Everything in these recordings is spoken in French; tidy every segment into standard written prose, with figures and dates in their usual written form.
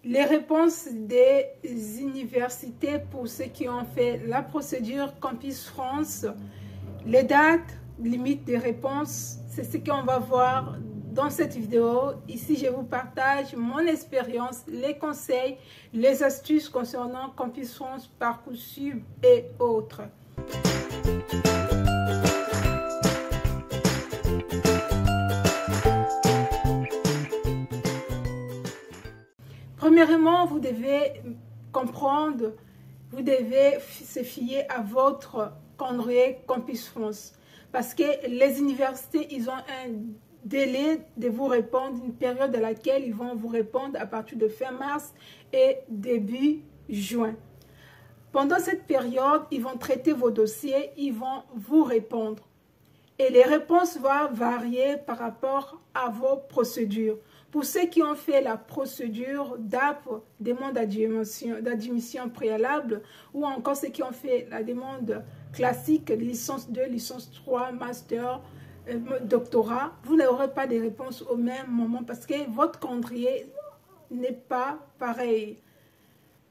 les réponses des universités pour ceux qui ont fait la procédure Campus France, les dates limites des réponses, c'est ce qu'on va voir dans cette vidéo. Ici, je vous partage mon expérience, les conseils, les astuces concernant Campus France, Parcoursup et autres. Premièrement, vous devez comprendre, vous devez se fier à votre calendrier Campus France. Parce que les universités, ils ont un délai de vous répondre, une période à laquelle ils vont vous répondre à partir de fin mars et début juin. Pendant cette période, ils vont traiter vos dossiers, ils vont vous répondre. Et les réponses vont varier par rapport à vos procédures. Pour ceux qui ont fait la procédure DAP, demande d'admission préalable, ou encore ceux qui ont fait la demande classique, licence 2, licence 3, master, doctorat, vous n'aurez pas de réponse au même moment parce que votre calendrier n'est pas pareil.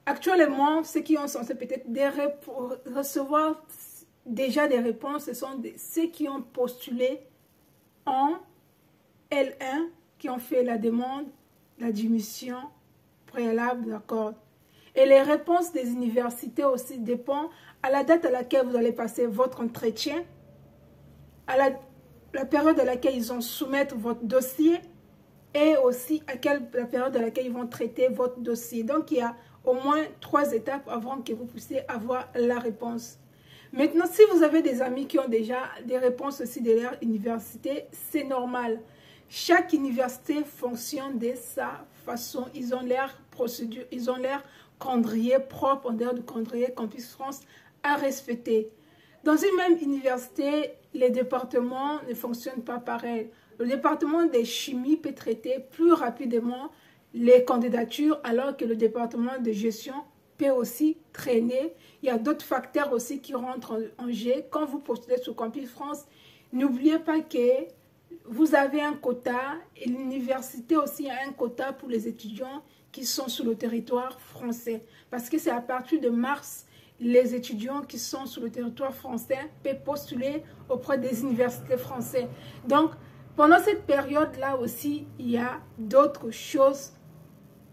Actuellement, ceux qui ont censé peut-être recevoir déjà des réponses, ce sont ceux qui ont postulé en L1, qui ont fait la demande d'admission préalable, d'accord. Et les réponses des universités aussi dépendent à la date à laquelle vous allez passer votre entretien, à la période à laquelle ils vont soumettre votre dossier et aussi la période à laquelle ils vont traiter votre dossier. Donc, il y a au moins 3 étapes avant que vous puissiez avoir la réponse. Maintenant, si vous avez des amis qui ont déjà des réponses aussi de leur université, c'est normal. Chaque université fonctionne de sa façon. Ils ont leur procédure, ils ont leur calendrier propre, en dehors du calendrier Campus France à respecter. Dans une même université, les départements ne fonctionnent pas pareil. Le département de chimie peut traiter plus rapidement les candidatures, alors que le département de gestion peut aussi traîner. Il y a d'autres facteurs aussi qui rentrent en jeu. Quand vous postulez sur Campus France, n'oubliez pas que vous avez un quota et l'université aussi a un quota pour les étudiants qui sont sur le territoire français. Parce que c'est à partir de mars, les étudiants qui sont sur le territoire français peuvent postuler auprès des universités françaises. Donc, pendant cette période-là aussi, il y a d'autres choses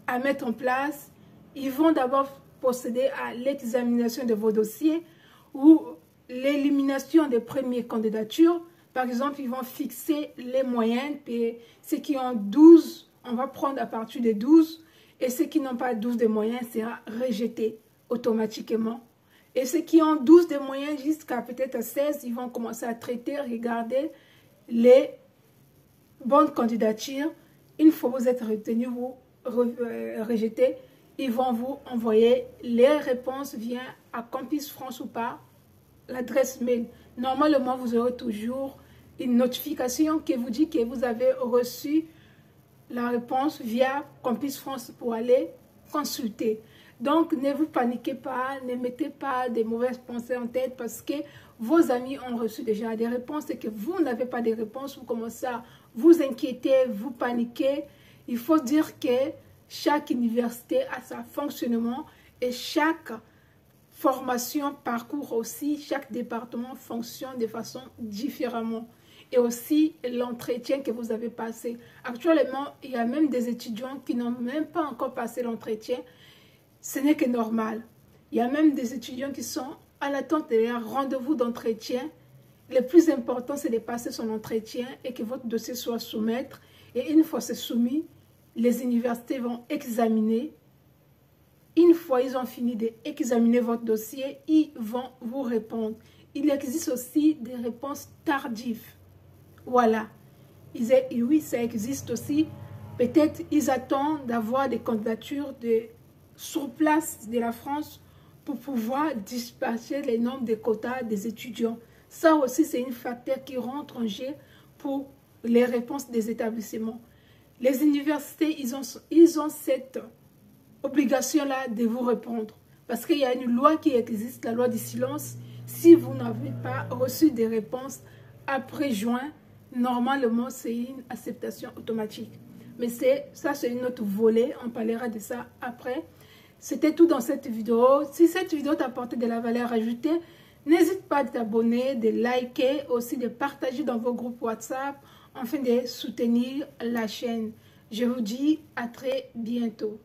à mettre en place. Ils vont d'abord procéder à l'examination de vos dossiers ou l'élimination des premières candidatures. Par exemple, ils vont fixer les moyennes. Et ceux qui ont 12, on va prendre à partir de 12. Et ceux qui n'ont pas 12 de moyenne sera rejeté automatiquement. Et ceux qui ont 12 de moyenne jusqu'à peut-être 16, ils vont commencer à traiter, regarder les bonnes candidatures. Une fois que vous êtes retenu, vous rejeté, ils vont vous envoyer les réponses via à Campus France ou pas l'adresse mail. Normalement, vous aurez toujours une notification qui vous dit que vous avez reçu la réponse via Campus France pour aller consulter. Donc, ne vous paniquez pas, ne mettez pas de mauvaises pensées en tête parce que vos amis ont reçu déjà des réponses et que vous n'avez pas de réponses. Vous commencez à vous inquiéter, vous paniquer. Il faut dire que chaque université a son fonctionnement et chaque formation, parcours aussi, chaque département fonctionne de façon différemment. Et aussi l'entretien que vous avez passé. Actuellement, il y a même des étudiants qui n'ont même pas encore passé l'entretien. Ce n'est que normal. Il y a même des étudiants qui sont à l'attente de leur rendez-vous d'entretien. Le plus important, c'est de passer son entretien et que votre dossier soit soumis. Et une fois c'est soumis, les universités vont examiner. Une fois ils ont fini d'examiner votre dossier, ils vont vous répondre. Il existe aussi des réponses tardives. Voilà. Oui, ça existe aussi. Peut-être ils attendent d'avoir des candidatures sur place de la France pour pouvoir dispatcher les nombres de quotas des étudiants. Ça aussi, c'est un facteur qui rentre en jeu pour les réponses des établissements. Les universités, ils ont cette obligation-là de vous répondre. Parce qu'il y a une loi qui existe, la loi du silence. Si vous n'avez pas reçu des réponses après juin, normalement, c'est une acceptation automatique. Mais ça, c'est une autre volée. On parlera de ça après. C'était tout dans cette vidéo. Si cette vidéo t'a apporté de la valeur ajoutée, n'hésite pas à t'abonner, de liker, aussi de partager dans vos groupes WhatsApp, afin de soutenir la chaîne. Je vous dis à très bientôt.